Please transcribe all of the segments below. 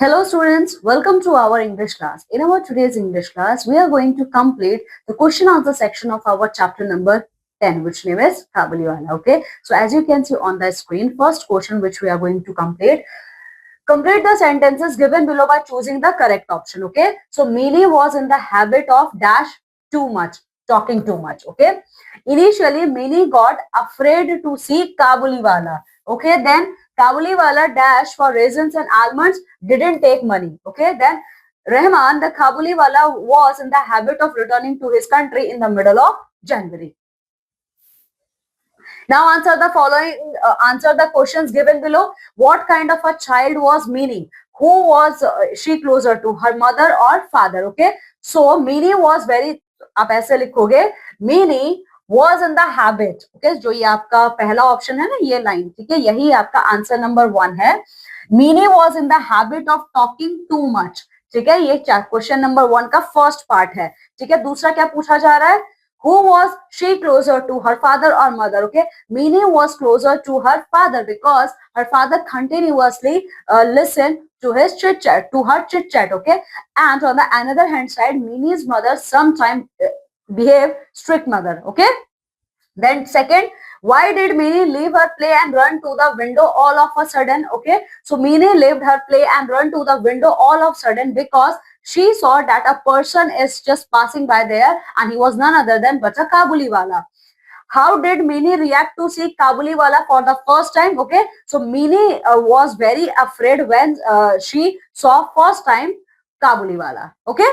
Hello students, welcome to our English class. In our today's English class, we are going to complete the question answer section of our chapter number 10, which name is Kabuliwala. Okay, so as you can see on the screen, first question which we are going to complete the sentences given below by choosing the correct option. Okay, so Mini was in the habit of dash too much, talking too much. Okay, initially Mini got afraid to see Kabuliwala. Okay, then Kabuliwala dash for raisins and almonds didn't take money. Okay, then Rahman, the Kabuliwala, was in the habit of returning to his country in the middle of January. Now answer the following, answer the questions given below. What kind of a child was Mini? Who was she closer to, her mother or father? Okay, so Mini was very, आप ऐसे लिखोगे, Mini was in the habit. Okay, जो ये आपका पहला option है ना, ये लाइन, ठीक है, यही आपका आंसर नंबर 1 है. Mini was in the habit of talking too much. ठीक है, ये क्वेश्चन नंबर 1 का फर्स्ट पार्ट है. ठीक है, दूसरा क्या पूछा जा रहा है? Who was she closer to, her father or mother? Okay, Mini was closer to her father because her father continuously listened to his chit chat, to her chit chat. Okay, and on the another hand side, Mini's mother sometimes behave strict mother. Okay, then second, why did Mini leave her play and run to the window all of a sudden? Okay, so Mini left her play and run to the window all of a sudden because she saw that a person is just passing by there and he was none other than but a Kabuliwala. How did Mini react to see Kabuliwala for the first time? Okay, so Mini was very afraid when she saw first time Kabuliwala. Okay.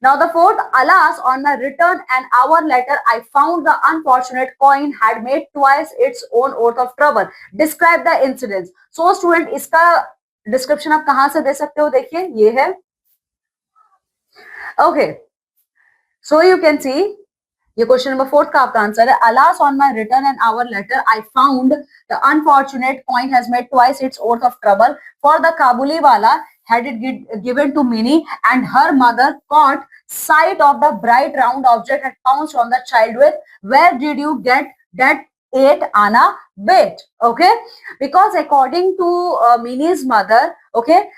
Now the fourth, alas, on my return an hour later, I found the unfortunate coin had made twice its own worth of trouble. Describe the incidents. So student, इसका description आप कहाँ से दे सकते हो? देखिए, ये है. Okay, so you can see, ये क्वेश्चन नंबर 4 का आपका आंसर है. Alas, on my return an hour later, I found the unfortunate coin has made twice its worth of trouble. For the Kabuliwala had it given to Mini, and her mother caught sight of the bright round object and pounced on the child with, where did you get that 8 Anna bit? Okay, because according to Mini's mother, okay,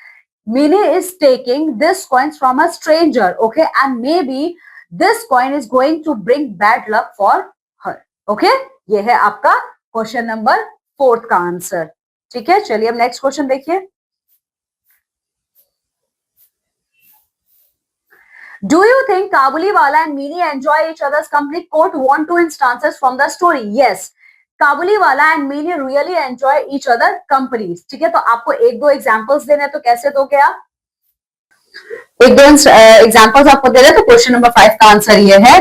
Mini is taking this coins from a stranger. Okay, and maybe this coin is going to bring bad luck for her. Okay, ये है आपका question number 4 का answer. ठीक है, चलिए अब next question देखिए. Do you think Kabuliwala and Mini enjoy each other's company? Quote 1-2 instances from the story. Yes, Kabuliwala and Mini really enjoy each other companies. ठीक है, तो आपको एक दो एग्जांपल्स देने, तो कैसे दोगे आप? एक दो एग्जांपल्स आपको दे रहे, तो क्वेश्चन नंबर 5 का आंसर ये है.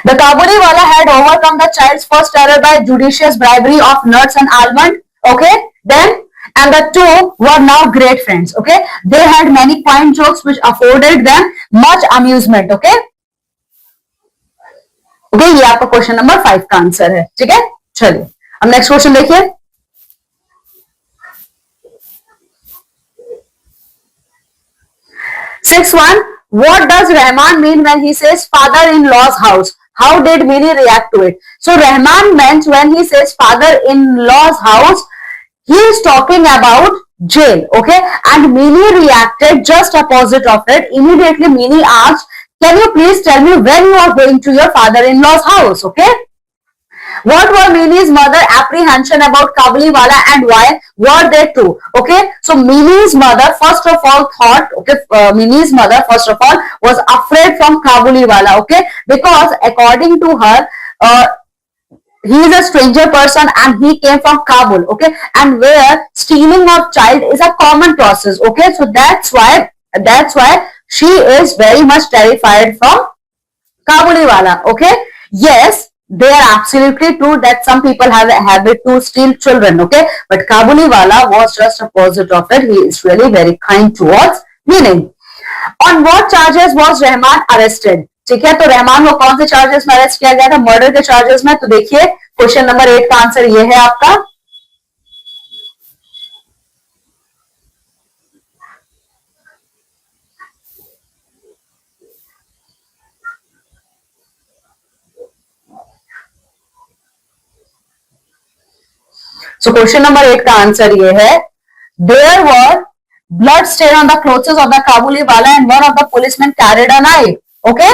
The Kabuliwala had overcome the child's first terror by judicious bribery of nuts and almond. Okay, then and the two were now great friends. Okay, they had many quaint jokes which afforded them much amusement. Okay, okay, ये आपका question number 5 का answer है. ठीक है, चलिए अब next question देखिए. 6-1. What does Rahman mean when he says father-in-law's house? How did Mini react to it? So Rahman meant when he says father-in-law's house, he is talking about jail. Okay, and Mini reacted just opposite of it. Immediately Mini asked, can you please tell me when you are going to your father-in-law's house? Okay, what were Mini's mother apprehension about Kabuliwala and why were they true? Okay, so Mini's mother first of all thought, okay, Mini's mother first of all was afraid from Kabuliwala. Okay, because according to her, he is a stranger person and he came from Kabul. Okay, and where stealing of child is a common process. Okay, so that's why she is very much terrified from Kabuliwala. Okay, yes, they are absolutely true that some people have a habit to steal children. Okay, but Kabuliwala was just opposite of it. He is really very kind towards Mini. On what charges was Rahman arrested? ठीक है, तो रहमान को कौन से charges में arrest किया गया था? मर्डर के चार्जेस में. तो देखिए क्वेश्चन नंबर 8 का आंसर ये है आपका. So क्वेश्चन नंबर 8 का आंसर ये है There were blood stain on the clothes of the Kabuliwala and one of the policemen carried a knife. Okay.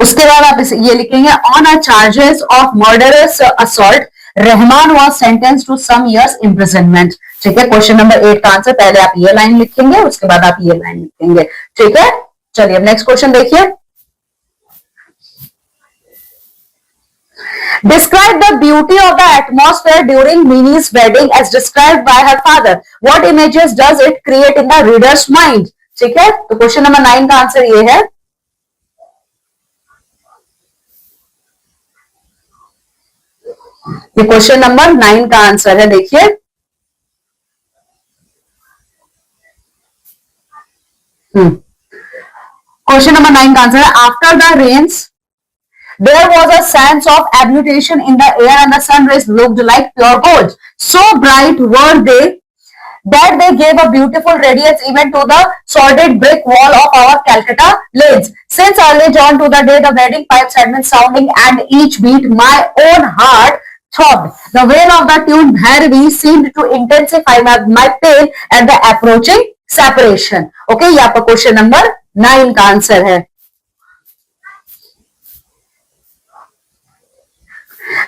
उसके बाद आप ये लिखेंगे on a charges of murderous assault Rahman was sentence to some years imprisonment. ठीक है, question number 8 का answer पहले आप ये लाइन लिखेंगे, उसके बाद आप ये लाइन लिखेंगे। ठीक है, चलिए अब नेक्स्ट क्वेश्चन देखिए। Describe the beauty of the atmosphere during Minnie's wedding as described by her father. What images does it create in the reader's mind? ठीक है, तो क्वेश्चन नंबर 9 का आंसर ये है। ये क्वेश्चन नंबर 9 का आंसर है, देखिए। क्वेश्चन नंबर 9 का आंसर है after the rains there was a sense of ablution in the air and the sun rays looked like pure gold. So bright were they that they gave a beautiful radiance even to the sordid brick wall of our Calcutta lanes. Since early dawn to the day the wedding pipes had been sounding and each beat my own heart throbbed. The wail of the tune Bhairavi seemed to intensify my pain at the approaching separation. Okay, ये आपका question number 9 का answer है।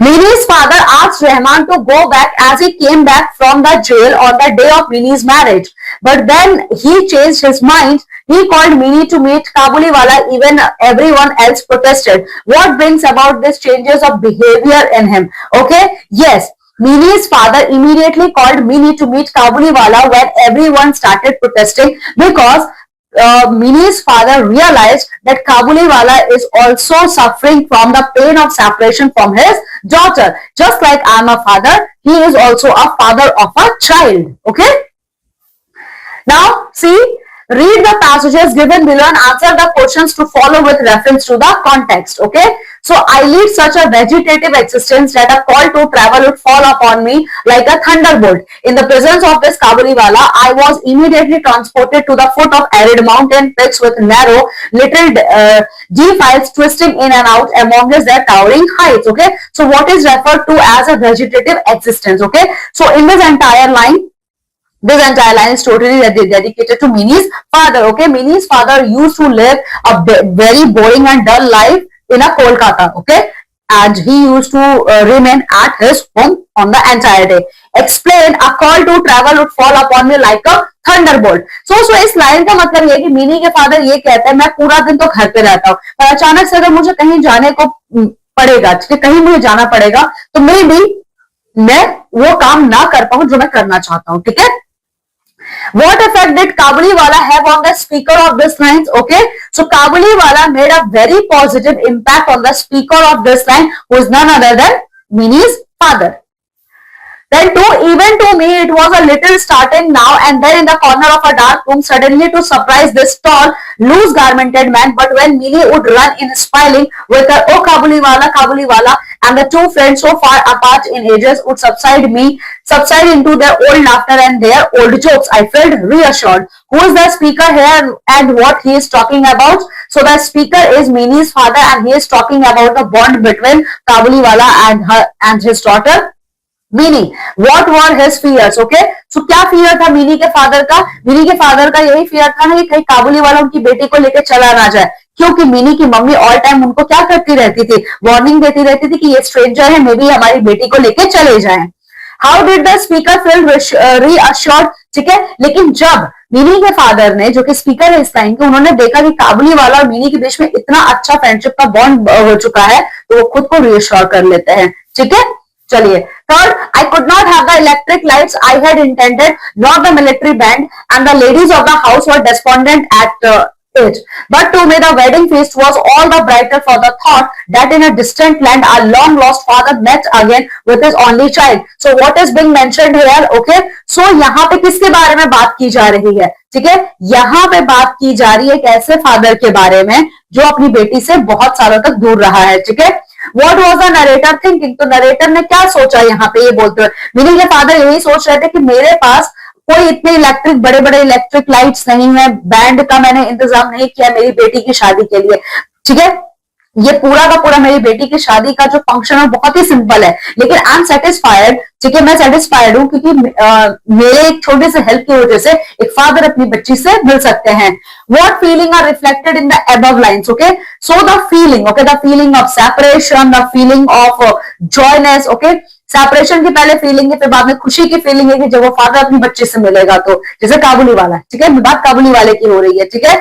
Minnie's father asked Rahman to go back as he came back from the jail on the day of Minnie's marriage. But then he changed his mind. He called Minnie to meet Kabuliwala. Even everyone else protested. What brings about these changes of behavior in him? Okay, yes. Minnie's father immediately called Minnie to meet Kabuliwala when everyone started protesting because Minnie's father realized that Kabuliwala is also suffering from the pain of separation from his daughter. Just like I'm a father, he is also a father of a child. Okay? Now, see, read the passages given below and answer the questions to follow with reference to the context. Okay? So, I lead such a vegetative existence that a call to travel would fall upon me like a thunderbolt. In the presence of this Kabuliwala, I was immediately transported to the foot of arid mountain peaks with narrow little defiles twisting in and out among their towering heights. Okay? So, what is referred to as a vegetative existence? Okay? So, in this entire line is totally dedicated to Minnie's father. Okay, Minnie's father used to live a very boring and dull life in a Kolkata. Okay, and he used to remain at his home on the entire day. Explain, a call to travel would fall upon me like a thunderbolt. So इस line का मतलब ये है कि mini के father ये कहते हैं मैं पूरा दिन तो घर पे रहता हूँ, पर अचानक से अगर मुझे कहीं जाने को पड़ेगा, ठीक है, कहीं मुझे जाना पड़ेगा, तो मैं वो काम ना कर पाऊं जो मैं करना चाहता हूँ। ठीक है। What effect did Kabuliwala have on the speaker of this lines? Okay, so Kabuliwala made a very positive impact on the speaker of this line, who is none other than Minnie's father. Then even to me, it was a little startling now and then in the corner of a dark room, suddenly to surprise this tall, loose garmented man. But when Minnie would run in smiling with her, "Oh Kabuliwala, Kabuliwala," and the two friends so far apart in ages would subside into their old laughter and their old jokes, I felt reassured. Who is the speaker here and what he is talking about? So the speaker is Minnie's father and he is talking about the bond between Kabuliwala and his daughter Minnie. What were his fears? Okay, so क्या fear था mini के father का? Mini के father का यही fear था ना कि कहीं काबुलीवाला उनकी बेटी को लेकर चला ना जाए, क्योंकि मिनी की मम्मी ऑल टाइम उनको क्या करती रहती थी, वार्निंग देती रहती थी कि ये स्ट्रेंजर है, मे बी हमारी बेटी को लेकर चले जाएं। How did the speaker feel reassured? ठीक है, लेकिन जब मिनी के फादर ने, जो कि स्पीकर है इस टाइम के, उन्होंने देखा कि काबुलीवाला और मिनी के बीच में इतना अच्छा फ्रेंडशिप का बॉन्ड हो चुका है, तो वो खुद को रीअश्योर कर लेते हैं। ठीक है, चलिए। Third, I could not have the electric lights I had intended, nor the military band, and the ladies of the house were despondent at it. But to me, the wedding feast was all the brighter for the thought that in a distant land, our long lost father met again with his only child. So, what is being mentioned here? Okay, so यहाँ पे किसके बारे में बात की जा रही है? ठीक है, यहाँ पे बात की जा रही है एक ऐसे फादर के बारे में जो अपनी बेटी से बहुत सालों तक दूर रहा है। ठीक है, What was the narrator thinking? तो नरेटर ने क्या सोचा यहाँ पे ये बोलते हुए? मिनी के फादर यही सोच रहे थे कि मेरे पास कोई इतने बड़े बड़े इलेक्ट्रिक लाइट्स नहीं है, बैंड का मैंने इंतजाम नहीं किया मेरी बेटी की शादी के लिए। ठीक है, ये पूरा का पूरा मेरी बेटी की शादी का जो फंक्शन है बहुत ही सिंपल है, लेकिन आई एम सेटिस्फाइड, ठीक है, मैं सेटिस्फाइड हूँ क्योंकि मेरे एक छोटे से हेल्प की वजह से एक फादर अपनी बच्ची से मिल सकते हैं. What feeling are reflected in the above lines? Okay, so the feeling, okay, the feeling of separation, the feeling of joyness, okay, separation की पहले फीलिंग है, फिर बाद में खुशी की फीलिंग है कि जब वो फादर अपनी बच्ची से मिलेगा, तो जैसे काबुली वाला, ठीक है, बात काबुली वाले की हो रही है, ठीक है.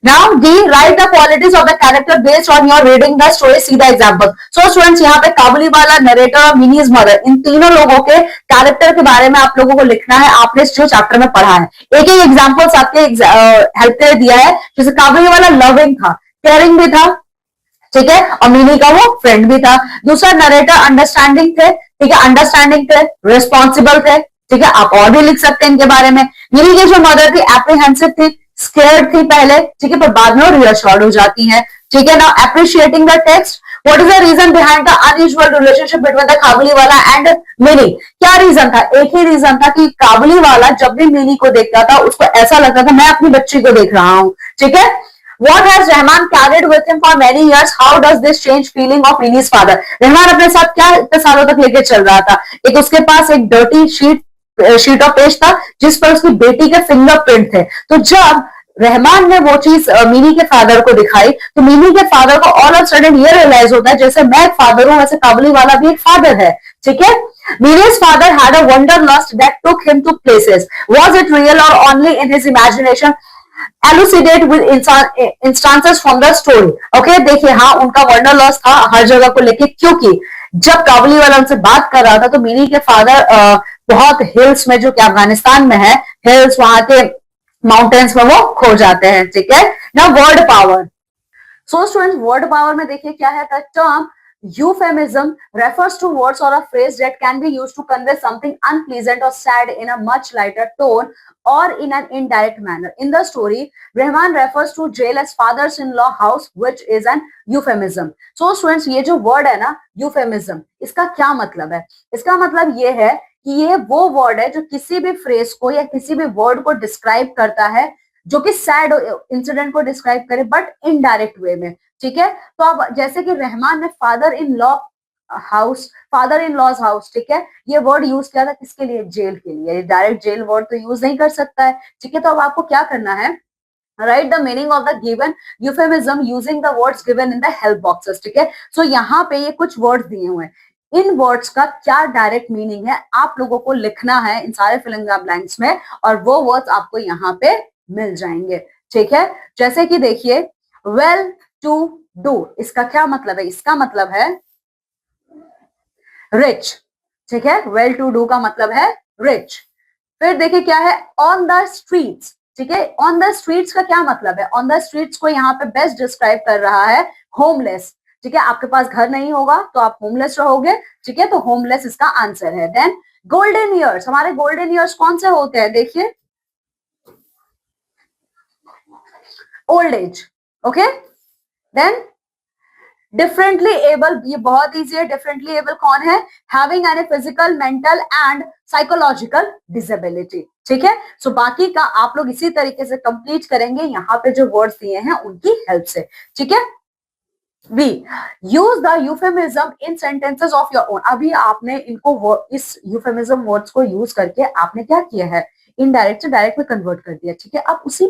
Now D, write the qualities of the character based on your reading the story. See the example. So students, यहाँ पे काबुली वाला, नरेटर और मिनीज मदर, इन तीनों लोगों के कैरेक्टर के बारे में आप लोगों को लिखना है. आपने इस जो चैप्टर में पढ़ा है, एक एक एग्जाम्पल्स आपके हेल्प के लिए दिया है. जैसे काबुली वाला लविंग था, केयरिंग भी था, ठीक है, और मिनी का वो फ्रेंड भी था. दूसरा नरेटर अंडरस्टैंडिंग थे, ठीक है, अंडरस्टैंडिंग थे, रिस्पॉन्सिबल थे, ठीक है, आप और भी लिख सकते हैं इनके बारे में. मिनी की जो मदर थी एप्रीहेंसिव थी, स्केयर्ड थी पहले, ठीक है, पर बाद में वो रियश्योर्ड हो जाती है, ठीक है. Now appreciating the text, what is the reason behind the unusual relationship between the Kabuliwala and mini? क्या रीजन था? एक ही रीजन था कि काबुली वाला जब भी मिनी को देखता था उसको ऐसा लगता था मैं अपनी बच्ची को देख रहा हूं, ठीक है. What has Rahman carried with him for many years? How does this change feeling of Minnie's father? Rahman अपने साथ क्या इतने सालों तक लेके चल रहा था? एक उसके पास एक डर्टी शीट ऑफ पेज था जिस पर उसकी बेटी के फिंगरप्रिंट थे. तो जब रहमान ने वो चीज मिनी के फादर को दिखाई, तो मिनी के फादर को ऑल ऑफ सडन ये रियलाइज होता है जैसे मैं एक फादर हूं, वैसे काबुली वाला भी एक फादर है, ठीक है. Mini's father had a wanderlust that took him to places. Was it real or only in his imagination? Elucidate with instances from the story. Okay, देखिए, हाँ, उनका वंडर लॉस था हर जगह को लेके, क्योंकि जब काबुली वाला उनसे बात कर रहा था तो मिनी के फादर बहुत हिल्स में, जो कि अफगानिस्तान में है, हिल्स, वहां के माउंटेन्स में वो खो जाते हैं, ठीक है ना. Word power. So students, word power में देखिए क्या है. The term euphemism refers to words or a phrase that can be used to convey something unpleasant or sad in a much lighter tone or in an indirect manner. In the story, Rahman refers to jail as father-in-law house, which is an euphemism. So students, ये जो word है ना, euphemism, इसका क्या मतलब है? इसका मतलब ये है कि ये वो वर्ड है जो किसी भी फ्रेज को या किसी भी वर्ड को डिस्क्राइब करता है जो कि सैड इंसिडेंट को डिस्क्राइब करे, बट इनडायरेक्ट वे में, ठीक है. तो अब जैसे कि रहमान ने father in law house, father in laws house, ठीक है, ये वर्ड यूज किया था किसके लिए? जेल के लिए. डायरेक्ट जेल वर्ड तो यूज नहीं कर सकता है, ठीक है. तो अब आपको क्या करना है? Right the meaning of the given euphemism using the words given in the help boxes, ठीक है. सो यहाँ पे ये कुछ वर्ड्स दिए हुए हैं, इन वर्ड्स का क्या डायरेक्ट मीनिंग है आप लोगों को लिखना है इन सारे फिल इन द ब्लैंक्स में, और वो वर्ड्स आपको यहाँ पे मिल जाएंगे, ठीक है. जैसे कि देखिए, वेल टू डू, इसका क्या मतलब है? इसका मतलब है रिच, ठीक है. वेल टू डू का मतलब है रिच. फिर देखिए क्या है, ऑन द स्ट्रीट्स, ठीक है. ऑन द स्ट्रीट्स का क्या मतलब है? ऑन द स्ट्रीट्स को यहाँ पे बेस्ट डिस्क्राइब कर रहा है होमलेस, ठीक है. आपके पास घर नहीं होगा तो आप होमलेस रहोगे, ठीक है. तो होमलेस इसका आंसर है. देन गोल्डन ईयर्स, हमारे गोल्डन ईयर्स कौन से होते हैं? देखिए, old age, okay. Then differently able, ये बहुत इजी है. डिफरेंटली एबल कौन है? Having any physical, mental and psychological disability, ठीक है. सो बाकी का आप लोग इसी तरीके से कंप्लीट करेंगे यहाँ पे जो वर्ड्स दिए हैं उनकी हेल्प से, ठीक है. B, use the euphemism in sentences of your own. अभी आपने इनको इस यूफेमिज्म वर्ड्स को यूज करके आपने क्या किया है? इनडायरेक्ट से डायरेक्ट में कन्वर्ट कर दिया, ठीक है. अब उसी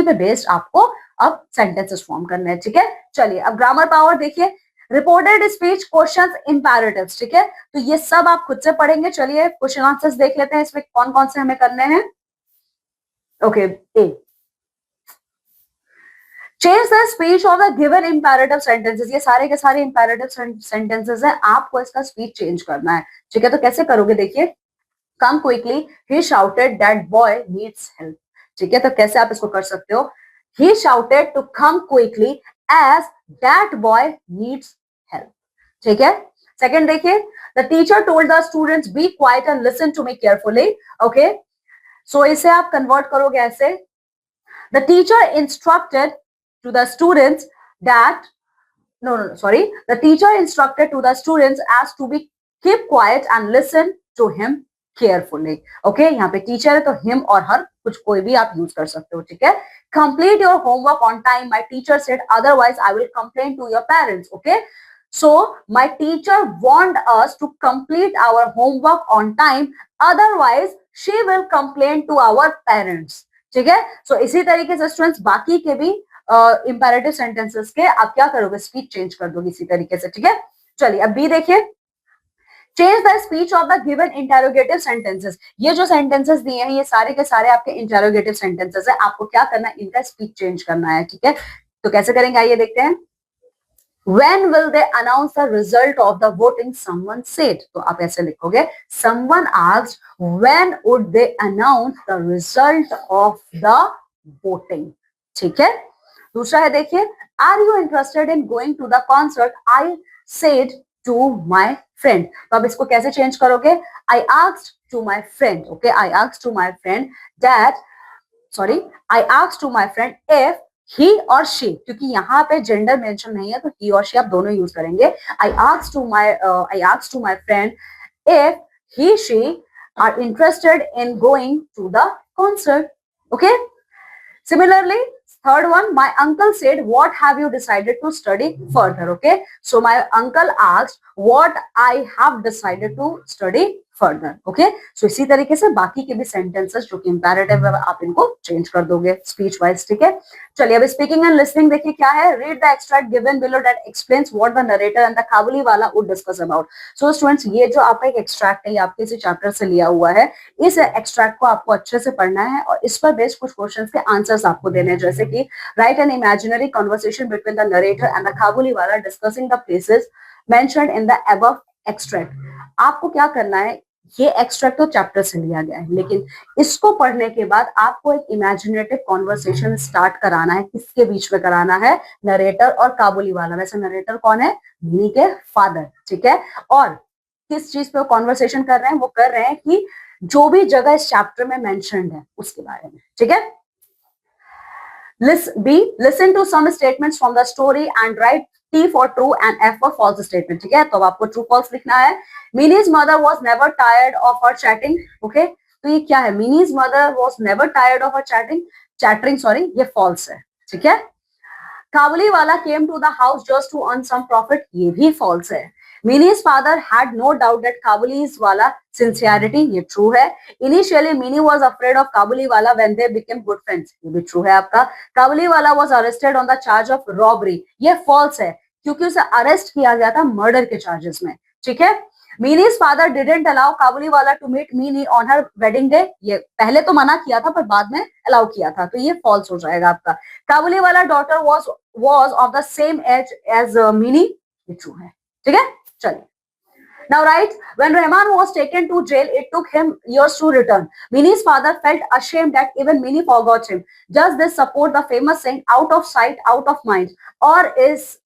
पे बेस्ड आपको अब सेंटेंसेस फॉर्म करना है, ठीक है. चलिए अब ग्रामर पावर देखिए. रिपोर्टेड स्पीच, क्वेश्चंस, इंपैरेटिव्स, ठीक है. तो ये सब आप खुद से पढ़ेंगे. चलिए क्वेश्चन आंसर्स देख लेते हैं, इसमें कौन कौन से हमें करने हैं. Okay, A, change the speech of the given imperative sentences. ये सारे के सारे इंपैरेटिव सेंटेंसेस हैं, आपको इसका स्पीच चेंज करना है, ठीक है. तो कैसे करोगे? देखिए, come quickly, he shouted that boy needs help, ठीक है. तो कैसे आप इसको कर सकते हो? He shouted to come quickly as that boy needs help, ठीक है. सेकंड देखिए, the teacher told the students be quiet and listen to me carefully, okay. So इसे आप कन्वर्ट करोगे ऐसे, the teacher instructed to the students that the teacher instructed to the students as to be keep quiet and listen to him carefully. Okay, यहाँ पे teacher है तो him और हर कुछ कोई भी आप यूज कर सकते हो, ठीक है। Complete your homework on time, my teacher said, otherwise I will complain to your parents. Okay, so my teacher warned us to complete our homework on time, otherwise she will complain to our parents। ठीक है, सो इसी तरीके से students बाकी के भी imperative sentences के आप क्या करोगे, स्पीच चेंज कर दोगे इसी तरीके से, ठीक है। चलिए अब बी देखिए, change the speech of the given interrogative sentences. ये जो सेंटेंसेस दिए हैं ये सारे के सारे आपके इंटेरोगेटिव सेंटेंसेस है, आपको क्या करना है, इनका स्पीच चेंज करना है, ठीक है। तो कैसे करेंगे आइए देखते हैं। When will they announce the result of the voting? Someone said. तो आप ऐसे लिखोगे, someone asked when would they announce the result of the voting। ठीक है, दूसरा है देखिए, are you interested in going to the concert? I said to my friend। तो अब इसको कैसे चेंज करोगे, I asked to my friend। Okay, I asked to my friend that, sorry, I asked to my friend if he or she, क्योंकि यहाँ पे gender mention नहीं है तो he और she आप दोनों यूज करेंगे। I asked to my friend if he she are interested in going to the concert। Okay, similarly third one, my uncle said what have you decided to study further। Okay, so my uncle asked what I have decided to study further. Okay, so इसी तरीके से बाकी के भी sentences जो कि imperative है आप इनको चेंज कर दोगे स्पीच वाइज, ठीक है। चलिए अब स्पीकिंग एंड लिसनिंग देखिए क्या है, read the extract given below that explains what the narrator and the Kabuliwala would discuss about. So students ये जो आपका एक एक्सट्रैक्ट है ये आपके इसी चैप्टर से लिया हुआ है, इस एक्सट्रैक्ट को आपको अच्छे से पढ़ना है और इस पर बेस्ड कुछ क्वेश्चंस के आंसर्स आपको देने हैं, जैसे कि right an imaginary conversation between the narrator and the Kabuliwala discussing the places mentioned in the above extract. आपको क्या करना है, ये एक्सट्रैक्ट तो चैप्टर से लिया गया है लेकिन इसको पढ़ने के बाद आपको एक इमेजिनेटिव कॉन्वर्सेशन स्टार्ट कराना है, किसके बीच में कराना है, नरेटर और काबुलीवाला। वैसे नरेटर कौन है, मिनी के फादर, ठीक है। और किस चीज पे कॉन्वर्सेशन कर रहे हैं, वो कर रहे हैं कि जो भी जगह इस चैप्टर में मेंशन्ड है उसके बारे में, ठीक है। Listen to some statements from the story and write T for true and F for false statement। ठीक है, तो अब आपको ट्रू फॉल्स लिखना है। Minnie's mother was never tired of her chatting। Okay, तो ये क्या है, Minnie's mother was never tired of her chattering, sorry, ये फॉल्स है, ठीक है। Kabuliwala came to the house just to earn some profit, ये भी फॉल्स है। Minnie's father had no doubt that Kabuliwala sincerity, ये true है। Initially Minnie was afraid of Kabuliwala when they became good friends, ये भी true है आपका। Kabuliwala was arrested on the charge of robbery, ये false है क्योंकि उसे अरेस्ट किया गया था मर्डर के चार्जेस में, ठीक है। Minnie's father didn't allow Kabuliwala to meet Minnie on her wedding day, ये पहले तो मना किया था पर बाद में अलाउ किया था, तो ये false हो जाएगा आपका। Kabuliwala daughter was of the same age as Minnie, ये true है, ठीक है। चलिए, now right, when Rahman was taken to jail, it took him years to return. Minnie's father felt ashamed that even Minnie forgot him. Does this support the famous saying, out of sight, out of mind, or is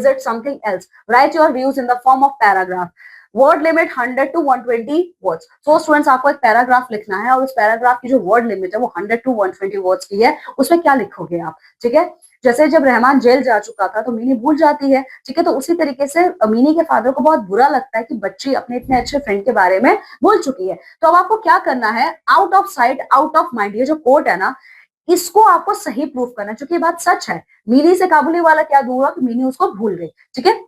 it something else? Write your views in the form of paragraph. Word limit 100 to 120 words. So students आपको एक paragraph लिखना है और उस paragraph की जो word limit है वो 100 to 120 वर्ड्स की है, उसमें क्या लिखोगे आप, ठीक है। जैसे जब रहमान जेल जा चुका था तो मिनी भूल जाती है, ठीक है, तो उसी तरीके से मिनी के फादर को बहुत बुरा लगता है कि बच्ची अपने इतने अच्छे फ्रेंड के बारे में भूल चुकी है। तो अब आपको क्या करना है, out of sight out of mind, ये जो कोट है ना इसको आपको सही प्रूफ करना है, क्योंकि ये बात सच है। मिनी से काबुलीवाला क्या दूर हुआ कि मिनी उसको भूल गई, ठीक है।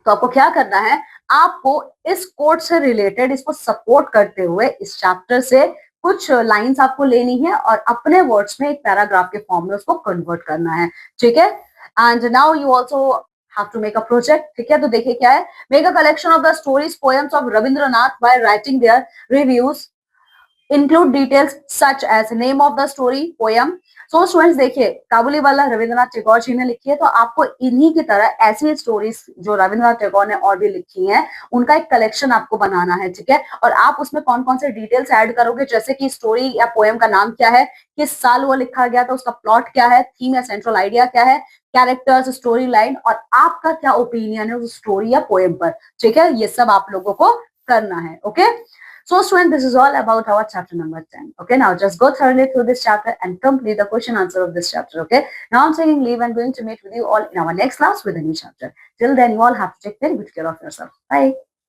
तो आपको क्या करना है, आपको इस कोट से रिलेटेड इसको सपोर्ट करते हुए इस चैप्टर से कुछ लाइंस आपको लेनी है और अपने वर्ड्स में एक पैराग्राफ के फॉर्म में उसको कन्वर्ट करना है, ठीक है। And now you also have to make a project, ठीक है। तो देखिए क्या है, make a collection of the stories poems of Rabindranath by writing their reviews, include details such as name of the story, poem. So students देखिए, काबुलीवाला रविंद्रनाथ टैगोर जी ने लिखी है, तो आपको इन्हीं की तरह ऐसी स्टोरीज जो रविंद्रनाथ टैगोर ने और भी लिखी हैं उनका एक कलेक्शन आपको बनाना है, ठीक है। और आप उसमें कौन कौन से डिटेल्स ऐड करोगे, जैसे कि स्टोरी या पोएम का नाम क्या है, किस साल वो लिखा गया था, उसका प्लॉट क्या है, थीम या सेंट्रल आइडिया क्या है, कैरेक्टर्स, स्टोरी लाइन, और आपका क्या ओपिनियन है उस स्टोरी या पोएम पर, ठीक है। ये सब आप लोगों को करना है, okay. So students, this is all about our chapter number 10. Okay, now just go thoroughly through this chapter and complete the question answer of this chapter. Okay, now I'm taking leave and going to meet with you all in our next class with a new chapter. Till then, you all have to take very good care of yourself. Bye.